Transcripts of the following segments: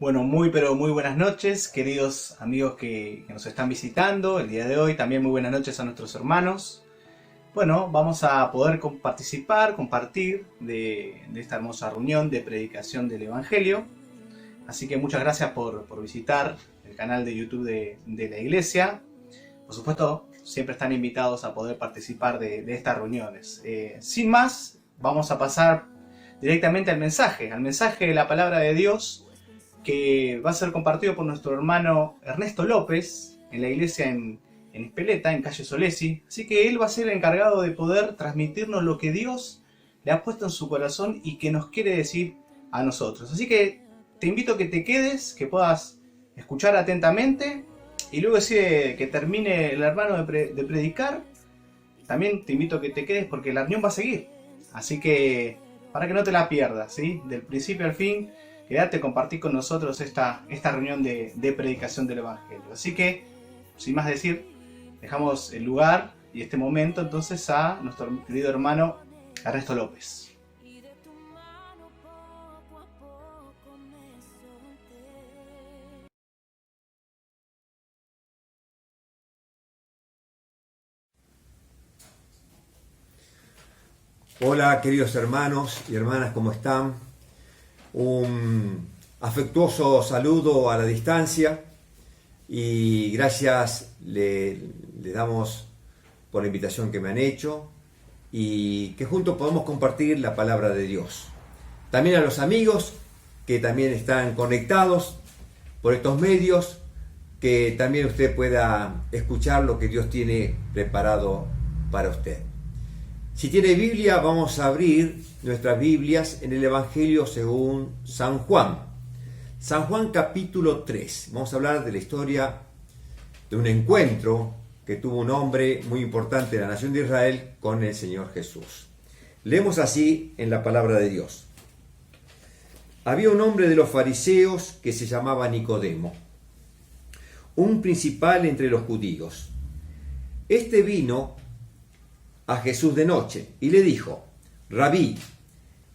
Bueno, pero muy buenas noches, queridos amigos que nos están visitando el día de hoy. También muy buenas noches a nuestros hermanos. Bueno, vamos a poder participar, compartir de esta hermosa reunión de predicación del Evangelio. Así que muchas gracias por visitar el canal de YouTube de la iglesia. Por supuesto, siempre están invitados a poder participar de estas reuniones. Sin más, vamos a pasar directamente al mensaje de la palabra de Dios, que va a ser compartido por nuestro hermano Ernesto López en la iglesia en Espeleta, en calle Solesi. Así que él va a ser el encargado de poder transmitirnos lo que Dios le ha puesto en su corazón y que nos quiere decir a nosotros. Así que te invito a que te quedes, que puedas escuchar atentamente, y luego que termine el hermano de predicar, también te invito a que te quedes porque la reunión va a seguir. Así que para que no te la pierdas, ¿sí? Del principio al fin, quédate, compartir con nosotros esta reunión de predicación del Evangelio. Así que, sin más decir, dejamos el lugar y este momento entonces a nuestro querido hermano Ernesto López. Hola queridos hermanos y hermanas, ¿cómo están? Un afectuoso saludo a la distancia y gracias le damos por la invitación que me han hecho y que juntos podamos compartir la palabra de Dios. También a los amigos que también están conectados por estos medios, que también usted pueda escuchar lo que Dios tiene preparado para usted. Si tiene Biblia, vamos a abrir nuestras Biblias en el Evangelio según San Juan. San Juan capítulo 3. Vamos a hablar de la historia de un encuentro que tuvo un hombre muy importante de la nación de Israel con el Señor Jesús. Leemos así en la palabra de Dios. Había un hombre de los fariseos que se llamaba Nicodemo, un principal entre los judíos. Este vino a Jesús de noche y le dijo: Rabí,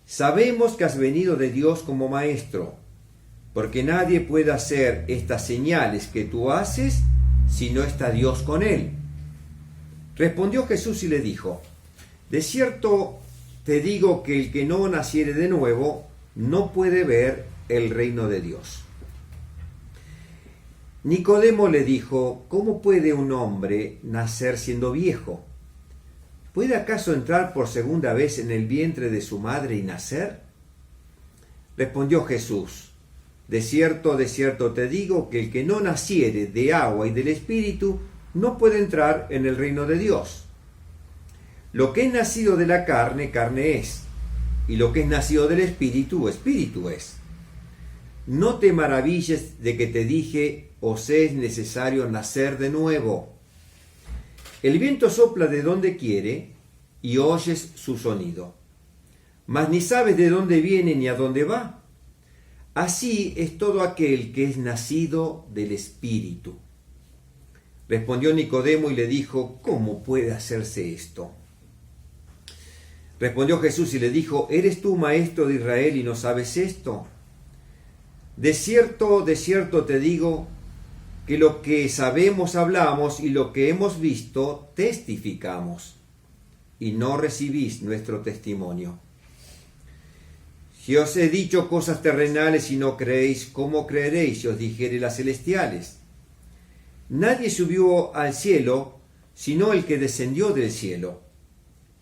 sabemos que has venido de Dios como maestro, porque nadie puede hacer estas señales que tú haces si no está Dios con él. Respondió Jesús y le dijo: de cierto te digo que el que no naciere de nuevo no puede ver el reino de Dios. Nicodemo le dijo: ¿cómo puede un hombre nacer siendo viejo? ¿Puede acaso entrar por segunda vez en el vientre de su madre y nacer? Respondió Jesús: de cierto te digo que el que no naciere de agua y del Espíritu no puede entrar en el reino de Dios. Lo que es nacido de la carne, carne es, y lo que es nacido del Espíritu, Espíritu es. No te maravilles de que te dije: os es necesario nacer de nuevo. El viento sopla de donde quiere y oyes su sonido, mas ni sabes de dónde viene ni a dónde va. Así es todo aquel que es nacido del Espíritu. Respondió Nicodemo y le dijo: ¿cómo puede hacerse esto? Respondió Jesús y le dijo: ¿eres tú maestro de Israel y no sabes esto? De cierto te digo que lo que sabemos hablamos y lo que hemos visto testificamos, y no recibís nuestro testimonio. Si os he dicho cosas terrenales y no creéis, ¿cómo creeréis si os dijere las celestiales? Nadie subió al cielo sino el que descendió del cielo,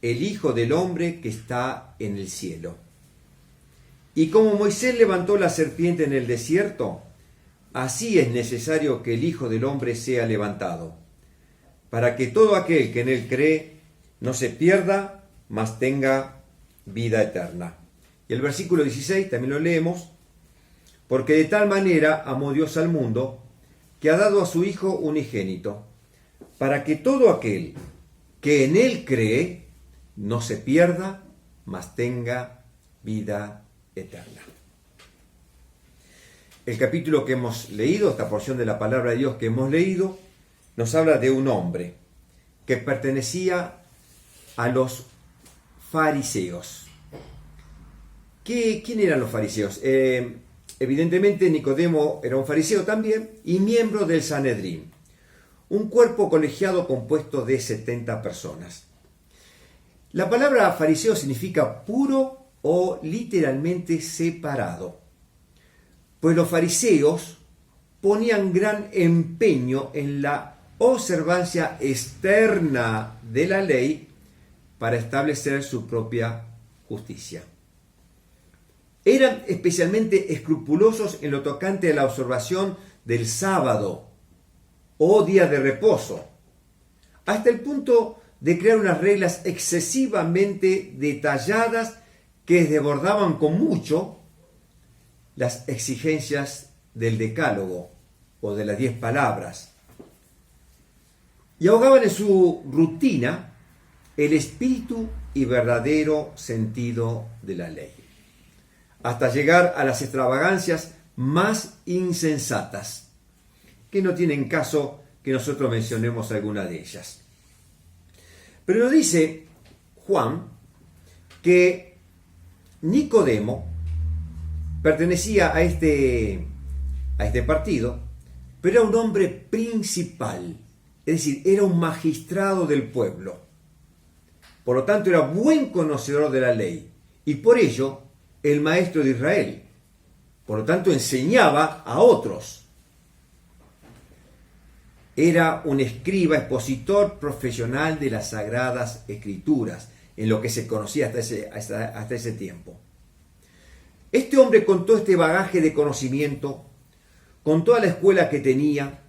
el Hijo del Hombre que está en el cielo. Y como Moisés levantó la serpiente en el desierto, así es necesario que el Hijo del Hombre sea levantado, para que todo aquel que en él cree no se pierda, mas tenga vida eterna. Y el versículo 16 también lo leemos: porque de tal manera amó Dios al mundo, que ha dado a su Hijo unigénito, para que todo aquel que en él cree no se pierda, mas tenga vida eterna. El capítulo que hemos leído, esta porción de la palabra de Dios que hemos leído, nos habla de un hombre que pertenecía a los fariseos. ¿Quién eran los fariseos? Evidentemente Nicodemo era un fariseo también y miembro del Sanedrín, un cuerpo colegiado compuesto de 70 personas. La palabra fariseo significa puro o literalmente separado, pues los fariseos ponían gran empeño en la observancia externa de la ley para establecer su propia justicia. Eran especialmente escrupulosos en lo tocante a la observación del sábado o día de reposo, hasta el punto de crear unas reglas excesivamente detalladas que desbordaban con mucho las exigencias del decálogo o de las 10 palabras, y ahogaban en su rutina el espíritu y verdadero sentido de la ley, hasta llegar a las extravagancias más insensatas, que no tienen caso que nosotros mencionemos alguna de ellas. Pero nos dice Juan que Nicodemo pertenecía a este partido, pero era un hombre principal, es decir, era un magistrado del pueblo. Por lo tanto, era buen conocedor de la ley y por ello el maestro de Israel. Por lo tanto, enseñaba a otros. Era un escriba, expositor profesional de las Sagradas Escrituras, en lo que se conocía hasta ese tiempo. Este hombre, con todo este bagaje de conocimiento, con toda la escuela que tenía,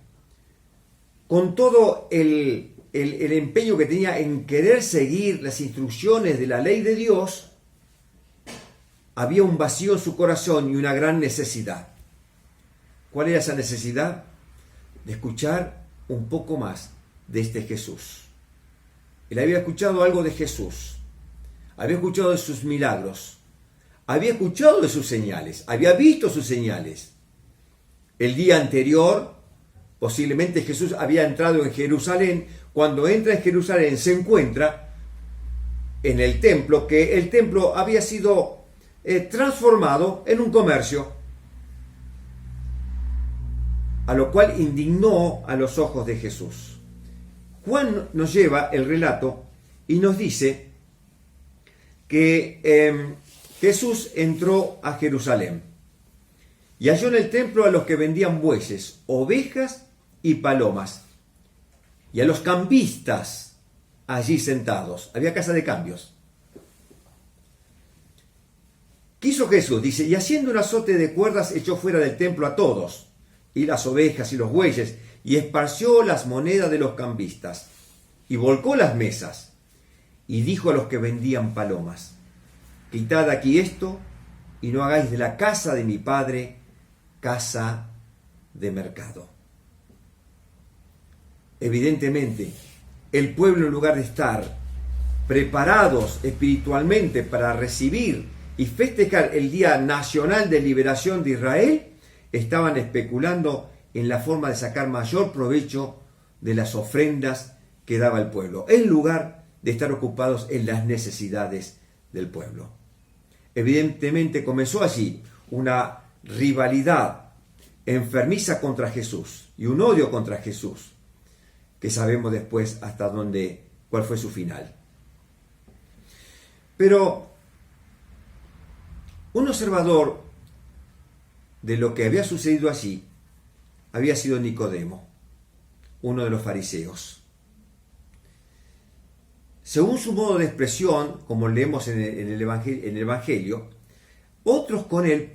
con todo el empeño que tenía en querer seguir las instrucciones de la ley de Dios, había un vacío en su corazón y una gran necesidad. ¿Cuál era esa necesidad? De escuchar un poco más de este Jesús. Él había escuchado algo de Jesús, había escuchado de sus milagros, había escuchado de sus señales, había visto sus señales. El día anterior, posiblemente Jesús había entrado en Jerusalén. Cuando entra en Jerusalén se encuentra en el templo, que el templo había sido transformado en un comercio, a lo cual indignó a los ojos de Jesús. Juan nos lleva el relato y nos dice que Jesús entró a Jerusalén y halló en el templo a los que vendían bueyes, ovejas y palomas, y a los cambistas allí sentados. Había casa de cambios. ¿Qué hizo Jesús? Dice, y haciendo un azote de cuerdas echó fuera del templo a todos, y las ovejas y los bueyes, y esparció las monedas de los cambistas, y volcó las mesas, y dijo a los que vendían palomas, quitad aquí esto, y no hagáis de la casa de mi padre casa de mercado. Evidentemente, el pueblo, en lugar de estar preparados espiritualmente para recibir y festejar el Día Nacional de Liberación de Israel, estaban especulando en la forma de sacar mayor provecho de las ofrendas que daba el pueblo, en lugar de estar ocupados en las necesidades del pueblo. Evidentemente comenzó allí una rivalidad enfermiza contra Jesús y un odio contra Jesús, que sabemos después cuál fue su final. Pero un observador de lo que había sucedido allí había sido Nicodemo, uno de los fariseos. Según su modo de expresión, como leemos en el Evangelio, otros con él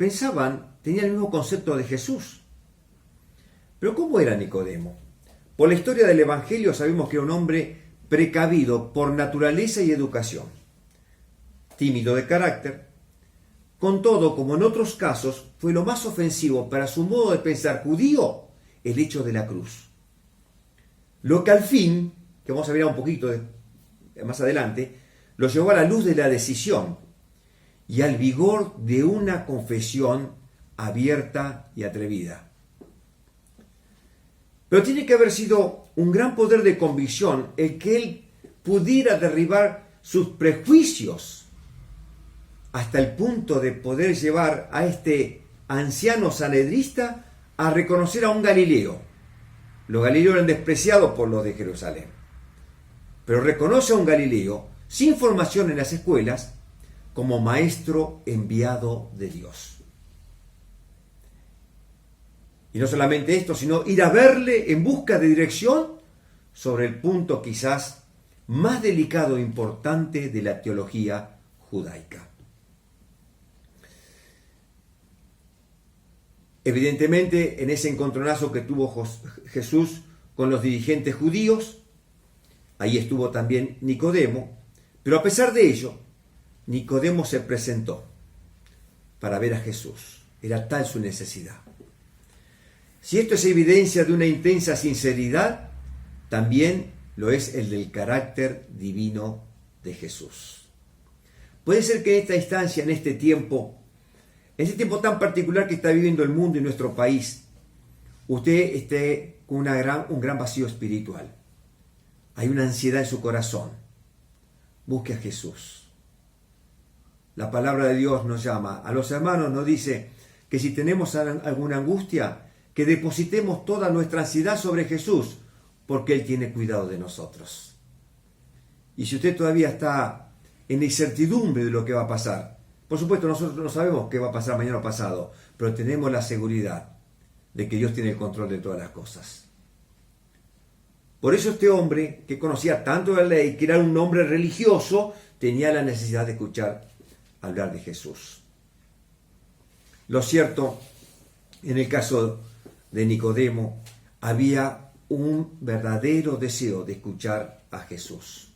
tenían el mismo concepto de Jesús. Pero ¿cómo era Nicodemo? Por la historia del Evangelio sabemos que era un hombre precavido por naturaleza y educación, tímido de carácter. Con todo, como en otros casos, fue lo más ofensivo para su modo de pensar judío el hecho de la cruz. Lo que al fin, que vamos a ver un poquito más adelante, lo llevó a la luz de la decisión y al vigor de una confesión abierta y atrevida. Pero tiene que haber sido un gran poder de convicción el que él pudiera derribar sus prejuicios hasta el punto de poder llevar a este anciano sanedrista a reconocer a un Galileo. Los galileos eran despreciados por los de Jerusalén. Pero reconoce a un Galileo sin formación en las escuelas como maestro enviado de Dios. Y no solamente esto, sino ir a verle en busca de dirección sobre el punto quizás más delicado e importante de la teología judaica. Evidentemente, en ese encontronazo que tuvo Jesús con los dirigentes judíos, ahí estuvo también Nicodemo, pero a pesar de ello, Nicodemo se presentó para ver a Jesús. Era tal su necesidad. Si esto es evidencia de una intensa sinceridad, también lo es el del carácter divino de Jesús. Puede ser que en esta instancia, en este tiempo tan particular que está viviendo el mundo y nuestro país, usted esté con un gran vacío espiritual. Hay una ansiedad en su corazón. Busque a Jesús. La palabra de Dios nos llama. A los hermanos nos dice que si tenemos alguna angustia, que depositemos toda nuestra ansiedad sobre Jesús, porque Él tiene cuidado de nosotros. Y si usted todavía está en la incertidumbre de lo que va a pasar, por supuesto nosotros no sabemos qué va a pasar mañana o pasado, pero tenemos la seguridad de que Dios tiene el control de todas las cosas. Por eso este hombre, que conocía tanto de la ley, que era un hombre religioso, tenía la necesidad de escuchar hablar de Jesús. Lo cierto, en el caso de Nicodemo, había un verdadero deseo de escuchar a Jesús.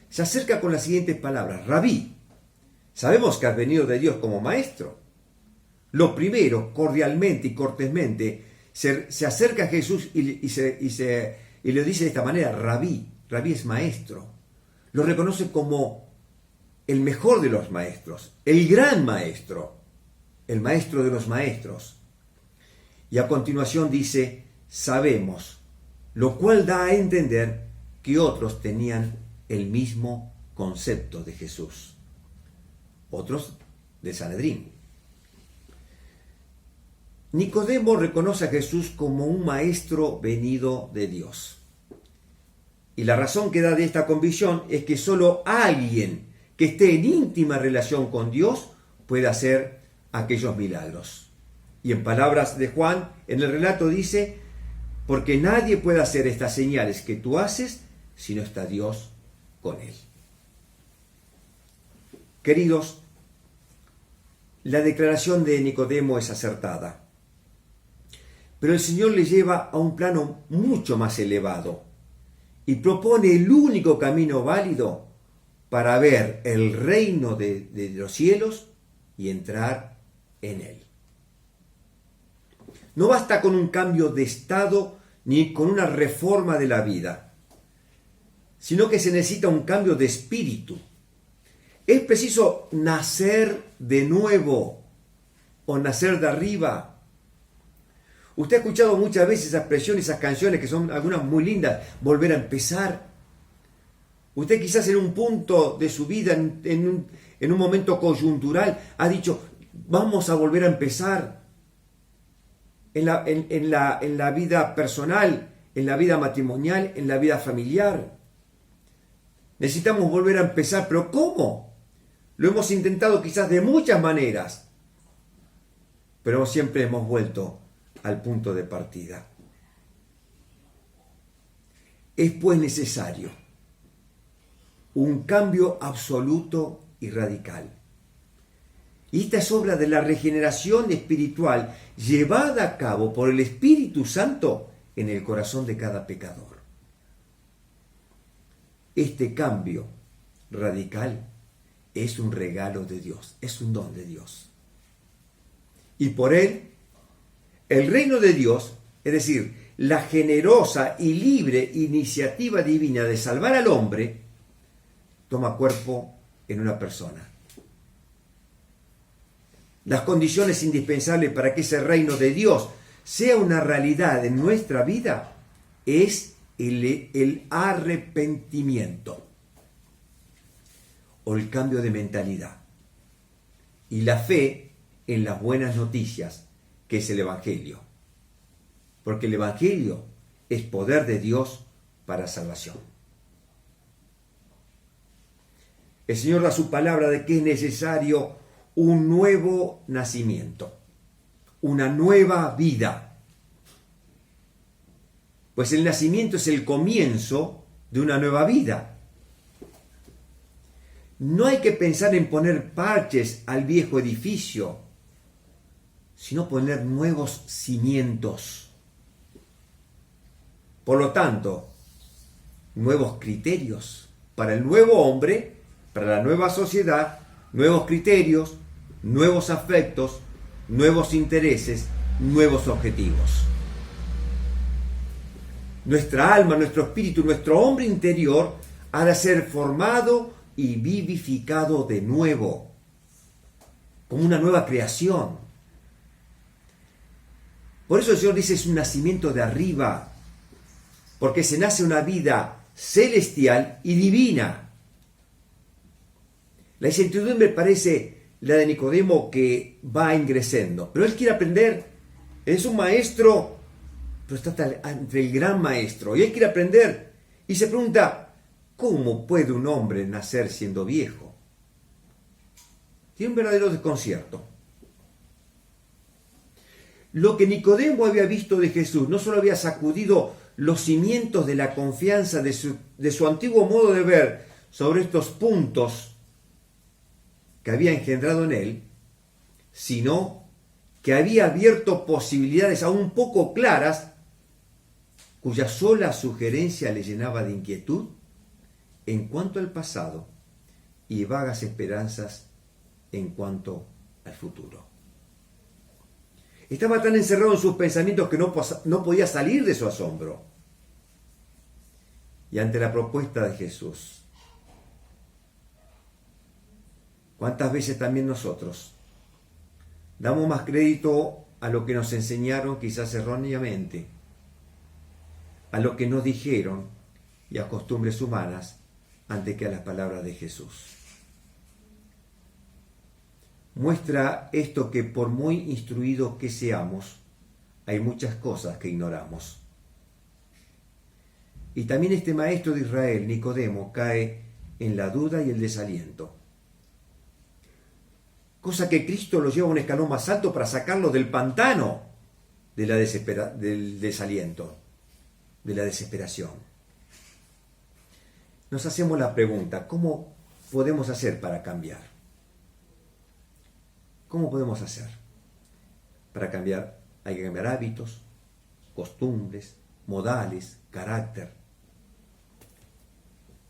Se acerca con las siguientes palabras: Rabí, sabemos que has venido de Dios como maestro. Lo primero, cordialmente y cortésmente, se acerca a Jesús y le dice de esta manera: Rabí. Rabí es maestro. Lo reconoce como el mejor de los maestros, el gran maestro, el maestro de los maestros. Y a continuación dice: sabemos, lo cual da a entender que otros tenían el mismo concepto de Jesús. Otros de Sanedrín. Nicodemo reconoce a Jesús como un maestro venido de Dios. Y la razón que da de esta convicción es que solo alguien que esté en íntima relación con Dios puede hacer aquellos milagros. Y en palabras de Juan, en el relato dice: porque nadie puede hacer estas señales que tú haces si no está Dios con él. Queridos, la declaración de Nicodemo es acertada, pero el Señor le lleva a un plano mucho más elevado y propone el único camino válido para ver el reino de los cielos y entrar en él. No basta con un cambio de estado ni con una reforma de la vida, sino que se necesita un cambio de espíritu. Es preciso nacer de nuevo o nacer de arriba. Usted ha escuchado muchas veces esa expresión, esas canciones que son algunas muy lindas: volver a empezar. Usted quizás en un punto de su vida, en un momento coyuntural, ha dicho: vamos a volver a empezar. En la vida personal, en la vida matrimonial, en la vida familiar. Necesitamos volver a empezar, pero ¿cómo? Lo hemos intentado quizás de muchas maneras, pero siempre hemos vuelto al punto de partida. Es pues necesario un cambio absoluto y radical. Y esta es obra de la regeneración espiritual llevada a cabo por el Espíritu Santo en el corazón de cada pecador. Este cambio radical es un regalo de Dios, es un don de Dios. Y por él, el reino de Dios, es decir, la generosa y libre iniciativa divina de salvar al hombre, toma cuerpo en una persona. Las condiciones indispensables para que ese reino de Dios sea una realidad en nuestra vida es el arrepentimiento o el cambio de mentalidad. Y la fe en las buenas noticias, que es el Evangelio. Porque el Evangelio es poder de Dios para salvación. El Señor da su palabra de que es necesario un nuevo nacimiento, una nueva vida. Pues el nacimiento es el comienzo de una nueva vida. No hay que pensar en poner parches al viejo edificio, sino poner nuevos cimientos. Por lo tanto, nuevos criterios para el nuevo hombre, para la nueva sociedad, nuevos criterios, nuevos afectos, nuevos intereses, nuevos objetivos. Nuestra alma, nuestro espíritu, nuestro hombre interior ha de ser formado y vivificado de nuevo, como una nueva creación. Por eso el Señor dice es un nacimiento de arriba, porque se nace una vida celestial y divina. La incertidumbre parece la de Nicodemo que va ingresando, pero él quiere aprender. Es un maestro, pero está entre el gran maestro, y él quiere aprender. Y se pregunta, ¿cómo puede un hombre nacer siendo viejo? Tiene un verdadero desconcierto. Lo que Nicodemo había visto de Jesús no solo había sacudido los cimientos de la confianza de su antiguo modo de ver sobre estos puntos que había engendrado en él, sino que había abierto posibilidades aún poco claras, cuya sola sugerencia le llenaba de inquietud en cuanto al pasado y vagas esperanzas en cuanto al futuro. Estaba tan encerrado en sus pensamientos que no podía salir de su asombro. Y ante la propuesta de Jesús, ¿cuántas veces también nosotros damos más crédito a lo que nos enseñaron, quizás erróneamente, a lo que nos dijeron y a costumbres humanas, antes que a las palabras de Jesús? Muestra esto que por muy instruidos que seamos, hay muchas cosas que ignoramos. Y también este maestro de Israel, Nicodemo, cae en la duda y el desaliento. Cosa que Cristo lo lleva a un escalón más alto para sacarlo del pantano del desaliento, de la desesperación. Nos hacemos la pregunta, ¿cómo podemos hacer para cambiar? ¿Cómo podemos hacer? Para cambiar hay que cambiar hábitos, costumbres, modales, carácter.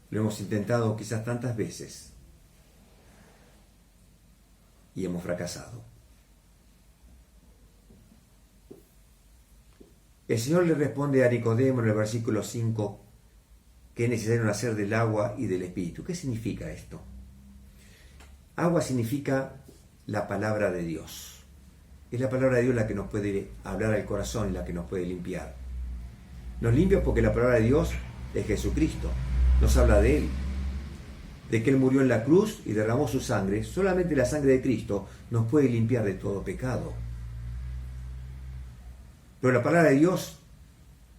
Lo hemos intentado quizás tantas veces y hemos fracasado. El Señor le responde a Nicodemo en el versículo 5 que es necesario nacer del agua y del Espíritu. ¿Qué significa esto? Agua significa la palabra de Dios. Es la palabra de Dios la que nos puede hablar al corazón y la que nos puede limpiar. Nos limpia porque la palabra de Dios es Jesucristo. Nos habla de Él, de que Él murió en la cruz y derramó su sangre. Solamente la sangre de Cristo nos puede limpiar de todo pecado. Pero la palabra de Dios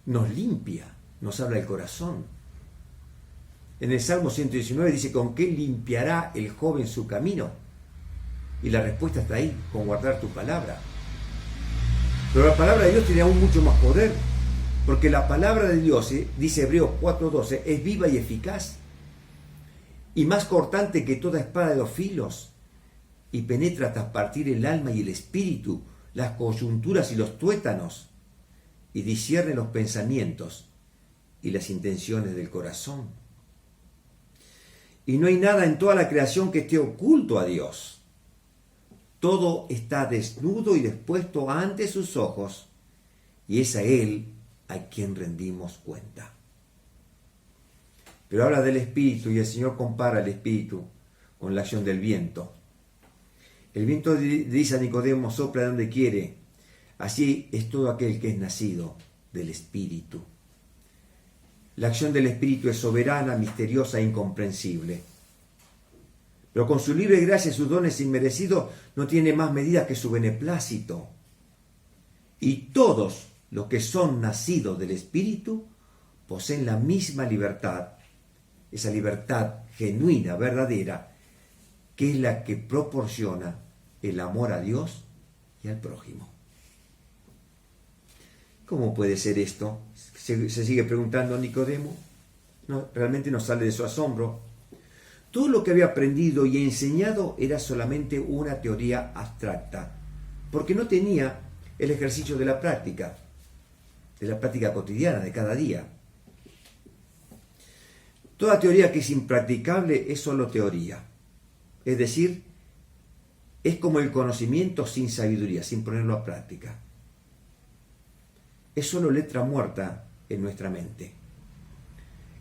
nos limpia, nos habla el corazón. En el Salmo 119 dice, ¿con qué limpiará el joven su camino? Y la respuesta está ahí, con guardar tu palabra. Pero la palabra de Dios tiene aún mucho más poder, porque la palabra de Dios, dice Hebreos 4:12, es viva y eficaz, y más cortante que toda espada de 2 filos, y penetra hasta partir el alma y el espíritu, las coyunturas y los tuétanos, y discierne los pensamientos y las intenciones del corazón. Y no hay nada en toda la creación que esté oculto a Dios. Todo está desnudo y dispuesto ante sus ojos, y es a Él a quien rendimos cuenta. Pero habla del Espíritu, y el Señor compara el Espíritu con la acción del viento. El viento, dice a Nicodemo, sopla de donde quiere. Así es todo aquel que es nacido del Espíritu. La acción del Espíritu es soberana, misteriosa e incomprensible. Pero con su libre gracia y sus dones inmerecidos no tiene más medida que su beneplácito. Y todos los que son nacidos del Espíritu poseen la misma libertad, esa libertad genuina, verdadera, que es la que proporciona el amor a Dios y al prójimo. ¿Cómo puede ser esto? Se sigue preguntando Nicodemo. No, realmente no sale de su asombro. Todo lo que había aprendido y enseñado era solamente una teoría abstracta, porque no tenía el ejercicio de la práctica cotidiana, de cada día. Toda teoría que es impracticable es solo teoría. Es decir, es como el conocimiento sin sabiduría, sin ponerlo a práctica. Es solo letra muerta en nuestra mente.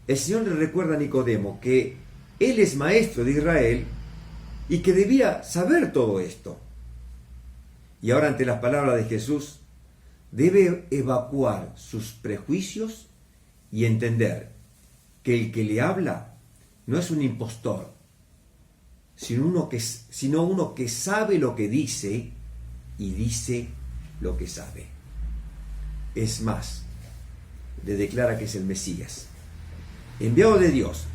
El Señor le recuerda a Nicodemo que él es maestro de Israel y que debía saber todo esto. Y ahora, ante las palabras de Jesús, debe evacuar sus prejuicios y entender que el que le habla no es un impostor, sino uno que sabe lo que dice y dice lo que sabe. Es más, le declara que es el Mesías, enviado de Dios.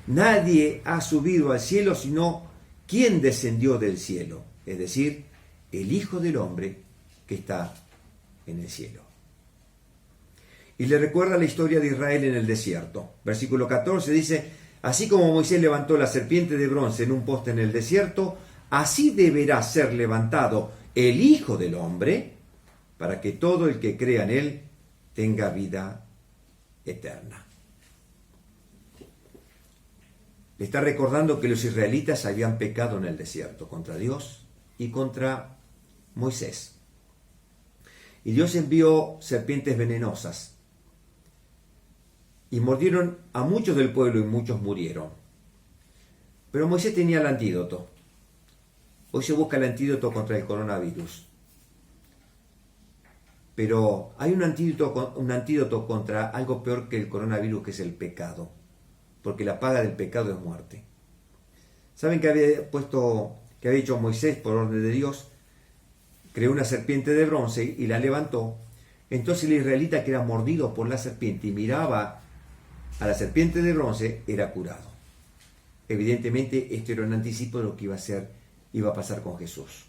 Nadie ha subido al cielo sino quien descendió del cielo, es decir, el Hijo del Hombre que está en el cielo. Y le recuerda la historia de Israel en el desierto. Versículo 14 dice: así como Moisés levantó la serpiente de bronce en un poste en el desierto, así deberá ser levantado el Hijo del Hombre, para que todo el que crea en él tenga vida eterna. Le está recordando que los israelitas habían pecado en el desierto contra Dios y contra Moisés. Y Dios envió serpientes venenosas y mordieron a muchos del pueblo y muchos murieron. Pero Moisés tenía el antídoto. Hoy se busca el antídoto contra el coronavirus. Pero hay un antídoto contra algo peor que el coronavirus, que es el pecado. Porque la paga del pecado es muerte. ¿Saben qué había hecho Moisés por orden de Dios? Creó una serpiente de bronce y la levantó. Entonces el israelita que era mordido por la serpiente y miraba a la serpiente de bronce era curado. Evidentemente esto era un anticipo de lo que iba a pasar con Jesús.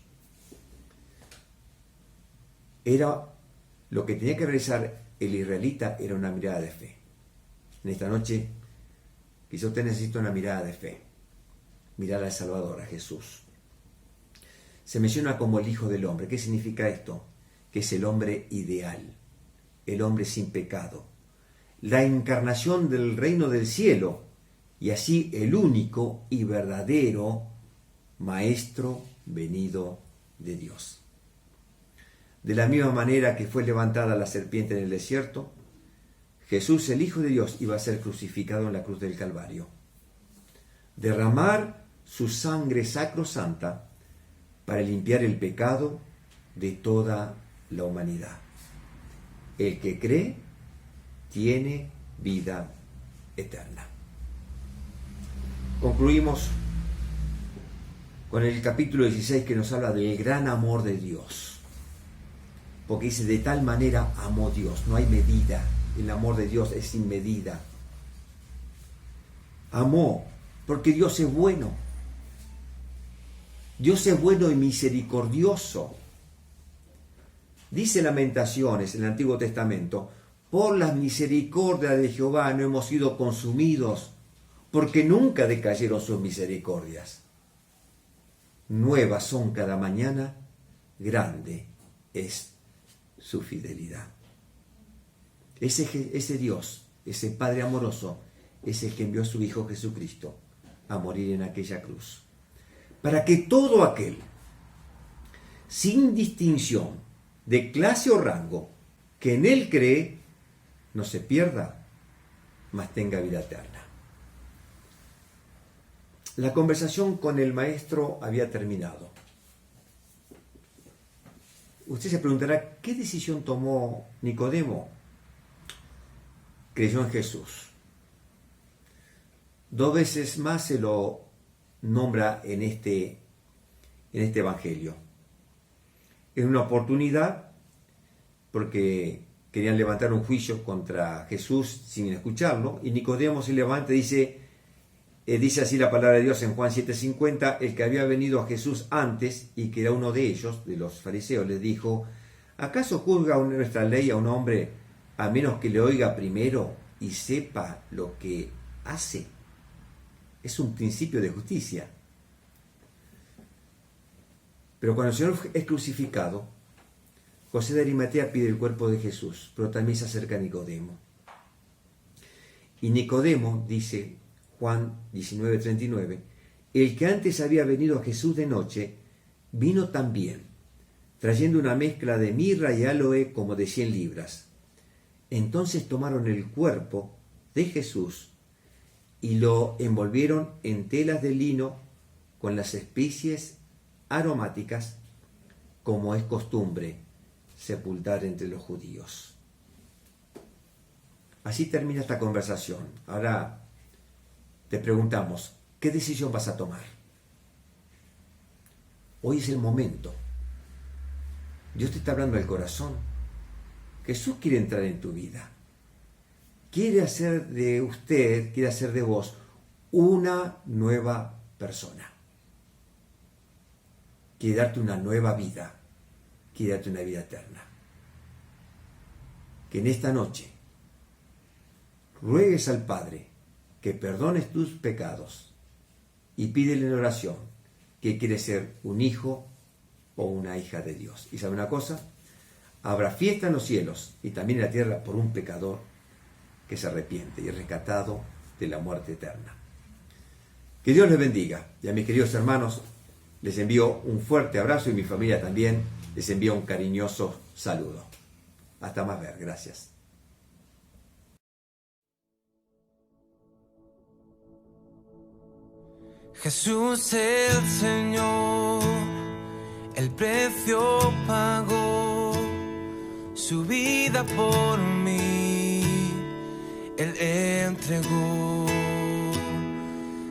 Lo que tenía que realizar el israelita era una mirada de fe. En esta noche quizá usted necesita una mirada de fe, mirar al Salvador, a Jesús. Se menciona como el Hijo del Hombre. ¿Qué significa esto? Que es el hombre ideal, el hombre sin pecado, la encarnación del reino del cielo, y así el único y verdadero Maestro venido de Dios. De la misma manera que fue levantada la serpiente en el desierto, Jesús, el Hijo de Dios, iba a ser crucificado en la cruz del Calvario. Derramar su sangre sacrosanta para limpiar el pecado de toda la humanidad. El que cree tiene vida eterna. Concluimos con el capítulo 16, que nos habla del gran amor de Dios. Porque dice: de tal manera amó Dios. No hay medida. El amor de Dios es sin medida. Amó porque Dios es bueno. Dios es bueno y misericordioso. Dice Lamentaciones en el Antiguo Testamento: por las misericordias de Jehová no hemos sido consumidos, porque nunca decayeron sus misericordias. Nuevas son cada mañana, grande es su fidelidad. Ese Dios, ese Padre amoroso, es el que envió a su Hijo Jesucristo a morir en aquella cruz, para que todo aquel, sin distinción de clase o rango, que en Él cree, no se pierda, mas tenga vida eterna. La conversación con el maestro había terminado. Usted se preguntará: ¿qué decisión tomó Nicodemo? Creyó en Jesús. 2 veces más se lo nombra en este evangelio. Es una oportunidad porque querían levantar un juicio contra Jesús sin escucharlo, y Nicodemo se levanta y dice así la palabra de Dios en Juan 7:50: el que había venido a Jesús antes y que era uno de ellos, de los fariseos, le dijo: ¿acaso juzga nuestra ley a un hombre a menos que le oiga primero y sepa lo que hace? Es un principio de justicia. Pero cuando el Señor es crucificado, José de Arimatea pide el cuerpo de Jesús, pero también se acerca a Nicodemo. Y Nicodemo, dice Juan 19:39, el que antes había venido a Jesús de noche, vino también, trayendo una mezcla de mirra y áloe como de 100 libras. Entonces tomaron el cuerpo de Jesús y lo envolvieron en telas de lino con las especies aromáticas, como es costumbre sepultar entre los judíos. Así termina esta conversación. Ahora te preguntamos, ¿qué decisión vas a tomar? Hoy es el momento. Dios te está hablando del corazón. Jesús quiere entrar en tu vida. Quiere hacer de usted, quiere hacer de vos una nueva persona. Quiere darte una nueva vida. Quiere darte una vida eterna. Que en esta noche ruegues al Padre que perdones tus pecados y pídele en oración que quiere ser un hijo o una hija de Dios. ¿Y sabe una cosa? Habrá fiesta en los cielos y también en la tierra por un pecador que se arrepiente y es rescatado de la muerte eterna. Que Dios les bendiga. Y a mis queridos hermanos les envío un fuerte abrazo, y mi familia también les envío un cariñoso saludo. Hasta más ver. Gracias. Jesús el Señor, el precio pagó, su vida por mí, Él entregó,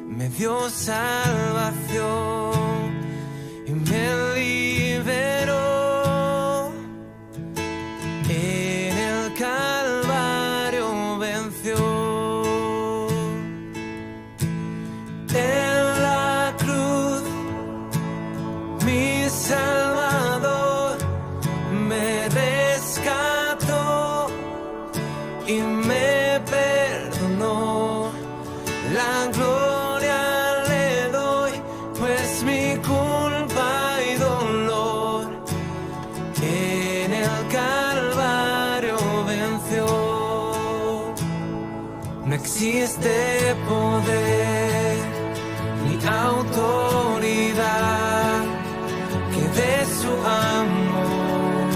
me dio salvación y me liberó, en el Calvario venció. Salvador me rescató y me perdonó. La gloria le doy, pues mi culpa y dolor en el Calvario venció. No existe poder ni autoridad de su amor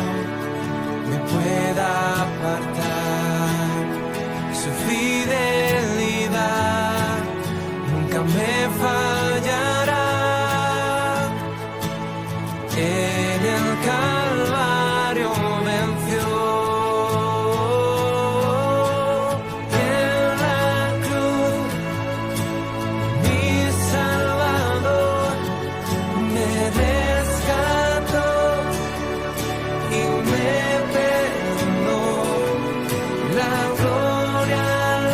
me pueda apartar. Su fidelidad nunca me fallará. En el Calvario venció. En la cruz mi Salvador me rescató y me perdonó. La gloria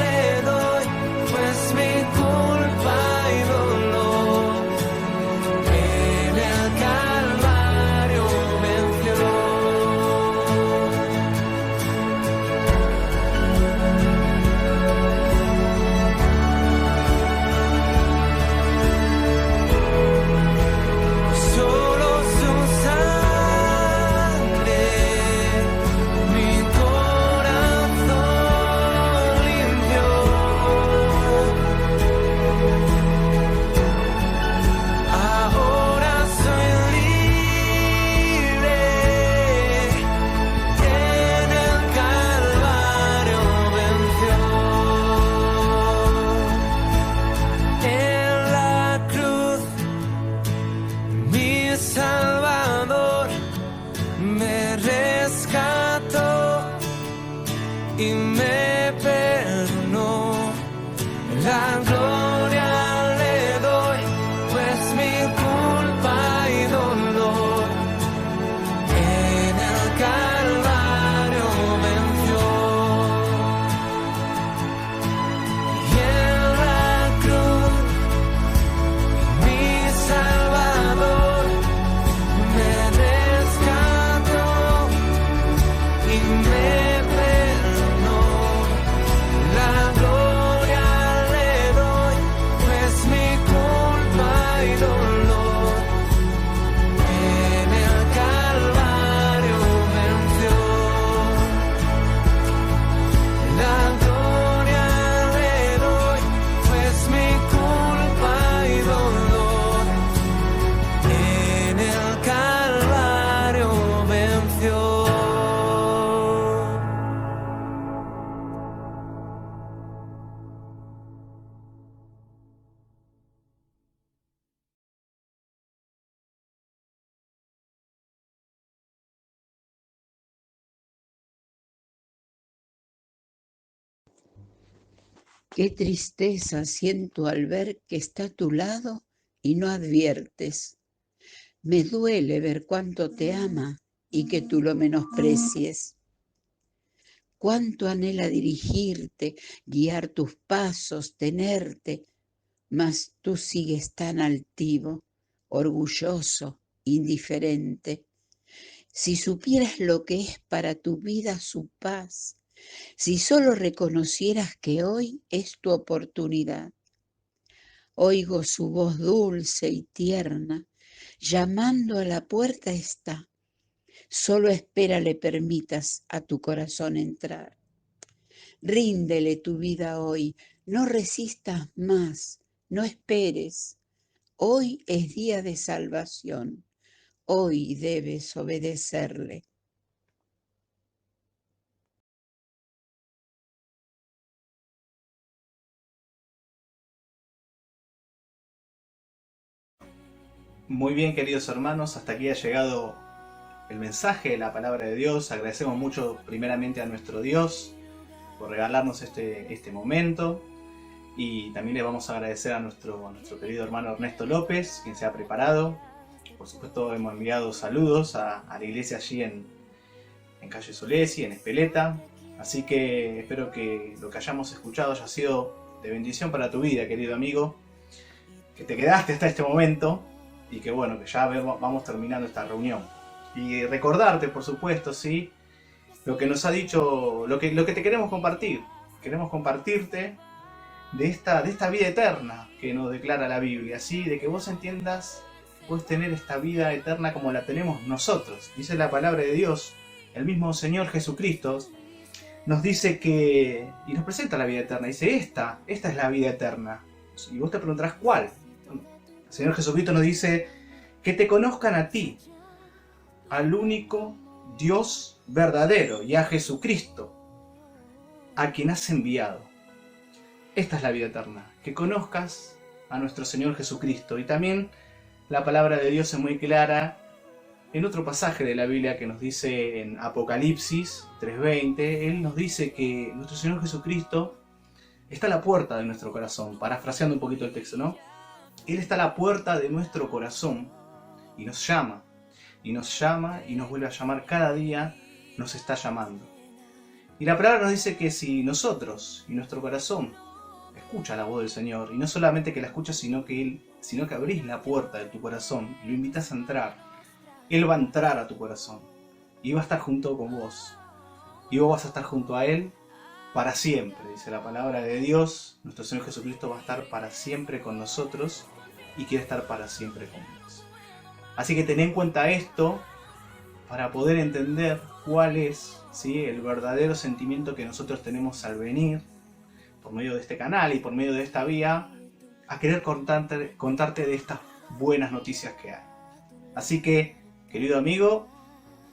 le doy, pues mi culpa y dolor en el Calvario venció. Solo su sangre mi corazón limpió. Ahora soy libre. En el Calvario venció. En la cruz mi Salvador me rescató y me perdonó. La gloria le doy, Qué tristeza siento al ver que está a tu lado y no adviertes. Me duele ver cuánto te ama y que tú lo menosprecies. Cuánto anhela dirigirte, guiar tus pasos, tenerte, mas tú sigues tan altivo, orgulloso, indiferente. Si supieras lo que es para tu vida su paz, si solo reconocieras que hoy es tu oportunidad. Oigo su voz dulce y tierna, llamando a la puerta está. Solo espera le permitas a tu corazón entrar. Ríndele tu vida hoy, no resistas más, no esperes. Hoy es día de salvación, hoy debes obedecerle. Muy bien, queridos hermanos, hasta aquí ha llegado el mensaje de la palabra de Dios. Agradecemos mucho primeramente a nuestro Dios por regalarnos este momento, y también le vamos a agradecer a nuestro querido hermano Ernesto López, quien se ha preparado. Por supuesto, hemos enviado saludos a la iglesia allí en Calle Solesi, en Espeleta, así que espero que lo que hayamos escuchado haya sido de bendición para tu vida, querido amigo, que te quedaste hasta este momento y que bueno, que ya vamos terminando esta reunión. Y recordarte, por supuesto, ¿sí?, lo que nos ha dicho, lo que te queremos compartir. Queremos compartirte de esta vida eterna que nos declara la Biblia, ¿sí?, de que vos entiendas, puedes tener esta vida eterna como la tenemos nosotros. Dice la palabra de Dios, el mismo Señor Jesucristo nos dice que, y nos presenta la vida eterna, dice, esta es la vida eterna. Y vos te preguntarás, ¿cuál? El Señor Jesucristo nos dice, que te conozcan a ti, al único Dios verdadero, y a Jesucristo, a quien has enviado. Esta es la vida eterna, que conozcas a nuestro Señor Jesucristo. Y también la palabra de Dios es muy clara en otro pasaje de la Biblia que nos dice en Apocalipsis 3:20, Él nos dice que nuestro Señor Jesucristo está a la puerta de nuestro corazón, parafraseando un poquito el texto, ¿no? Él está a la puerta de nuestro corazón y nos llama, y nos llama y nos vuelve a llamar cada día, nos está llamando. Y la palabra nos dice que si nosotros y nuestro corazón escucha la voz del Señor, y no solamente que la escuchas, sino que abrís la puerta de tu corazón y lo invitas a entrar, Él va a entrar a tu corazón y va a estar junto con vos, y vos vas a estar junto a Él para siempre. Dice la palabra de Dios, nuestro Señor Jesucristo va a estar para siempre con nosotros y quiere estar para siempre con vos. Así que ten en cuenta esto para poder entender cuál es, ¿sí?, el verdadero sentimiento que nosotros tenemos al venir por medio de este canal y por medio de esta vía a querer contarte de estas buenas noticias que hay. Así que, querido amigo,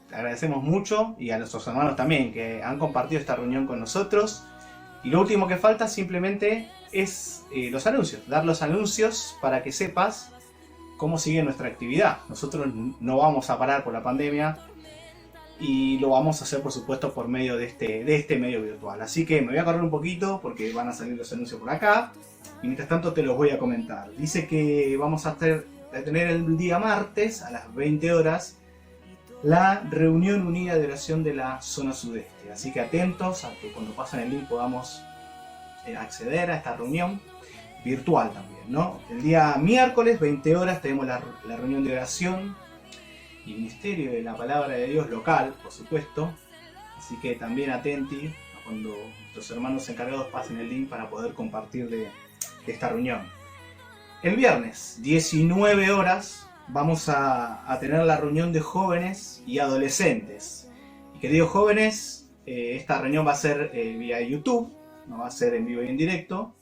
te agradecemos mucho, y a nuestros hermanos también que han compartido esta reunión con nosotros. Y lo último que falta simplemente es los anuncios, dar los anuncios para que sepas cómo sigue nuestra actividad. Nosotros no vamos a parar por la pandemia y lo vamos a hacer, por supuesto, por medio de este medio virtual. Así que me voy a correr un poquito porque van a salir los anuncios por acá y mientras tanto te los voy a comentar. Dice que vamos a tener el día martes a las 20 horas la reunión unida de oración de la zona sudeste. Así que atentos a que cuando pasen el link podamos acceder a esta reunión virtual también, ¿no? El día miércoles, 20 horas, tenemos la reunión de oración y ministerio de la palabra de Dios local, por supuesto. Así que también atenti a cuando nuestros hermanos encargados pasen el link para poder compartir de esta reunión. El viernes, 19 horas, vamos a tener la reunión de jóvenes y adolescentes. Y queridos jóvenes, esta reunión va a ser vía YouTube, no va a ser en vivo y en directo.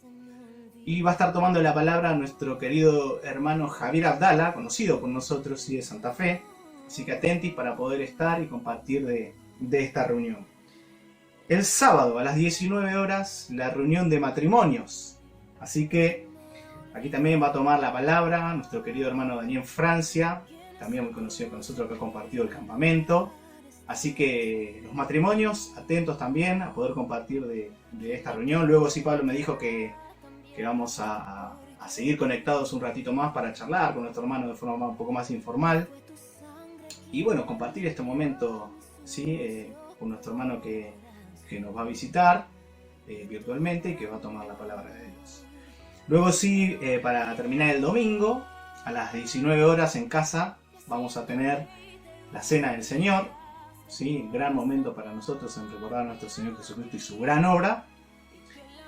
Y va a estar tomando la palabra nuestro querido hermano Javier Abdala, conocido por nosotros y de Santa Fe. Así que atentis para poder estar y compartir de esta reunión. El sábado a las 19 horas, la reunión de matrimonios. Así que aquí también va a tomar la palabra nuestro querido hermano Daniel Francia, también muy conocido con nosotros, que ha compartido el campamento. Así que los matrimonios, atentos también a poder compartir de esta reunión. Luego sí, Pablo me dijo que vamos a seguir conectados un ratito más para charlar con nuestro hermano de forma un poco más informal. Y bueno, compartir este momento, ¿sí? Con nuestro hermano que nos va a visitar virtualmente y que va a tomar la palabra de Dios. Luego sí, para terminar el domingo, a las 19 horas en casa, vamos a tener la Cena del Señor, ¿sí? Gran momento para nosotros en recordar a nuestro Señor Jesucristo y su gran obra.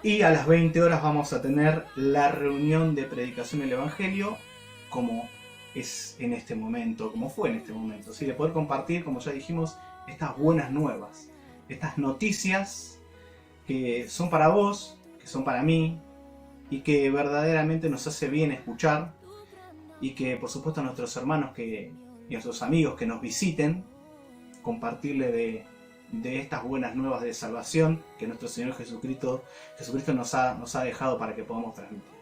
Y a las 20 horas vamos a tener la reunión de predicación del Evangelio, como es en este momento, como fue en este momento, ¿sí? De poder compartir, como ya dijimos, estas buenas nuevas, estas noticias que son para vos, que son para mí, y que verdaderamente nos hace bien escuchar, y que por supuesto a nuestros hermanos y a nuestros amigos que nos visiten, compartirle de estas buenas nuevas de salvación que nuestro Señor Jesucristo nos ha dejado para que podamos transmitir.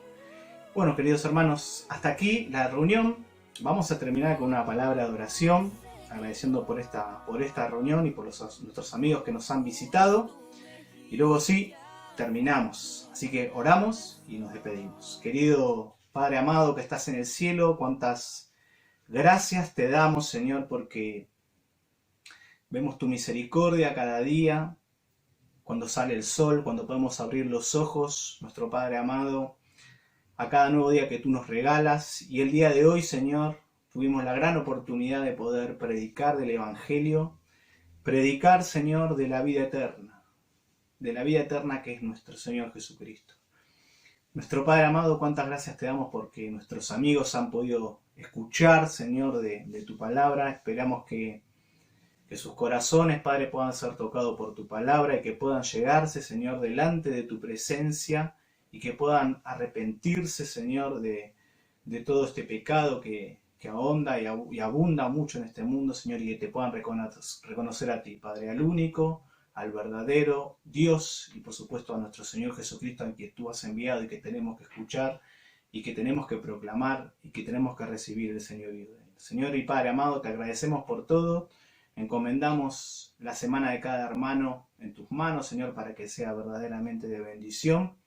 Bueno, queridos hermanos, hasta aquí la reunión. Vamos a terminar con una palabra de oración, agradeciendo por esta reunión y por nuestros amigos que nos han visitado. Y luego sí, terminamos. Así que oramos y nos despedimos. Querido Padre amado que estás en el cielo, cuántas gracias te damos, Señor, porque vemos tu misericordia cada día, cuando sale el sol, cuando podemos abrir los ojos, nuestro Padre amado, a cada nuevo día que tú nos regalas. Y el día de hoy, Señor, tuvimos la gran oportunidad de poder predicar del Evangelio, predicar, Señor, de la vida eterna que es nuestro Señor Jesucristo. Nuestro Padre amado, cuántas gracias te damos porque nuestros amigos han podido escuchar, Señor, de tu palabra. Esperamos que sus corazones, Padre, puedan ser tocados por tu palabra y que puedan llegarse, Señor, delante de tu presencia y que puedan arrepentirse, Señor, de todo este pecado que ahonda y abunda mucho en este mundo, Señor, y que te puedan reconocer a ti, Padre, al único, al verdadero Dios y por supuesto a nuestro Señor Jesucristo, en quien tú has enviado y que tenemos que escuchar y que tenemos que proclamar y que tenemos que recibir el Señor y Rey. Señor y Padre amado, te agradecemos por todo. Encomendamos la semana de cada hermano en tus manos, Señor, para que sea verdaderamente de bendición.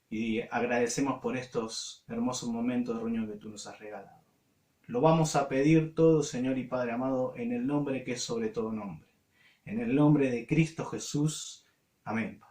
Y agradecemos por estos hermosos momentos de reunión que tú nos has regalado. Lo vamos a pedir todo, Señor y Padre amado, en el nombre que es sobre todo nombre. En el nombre de Cristo Jesús. Amén.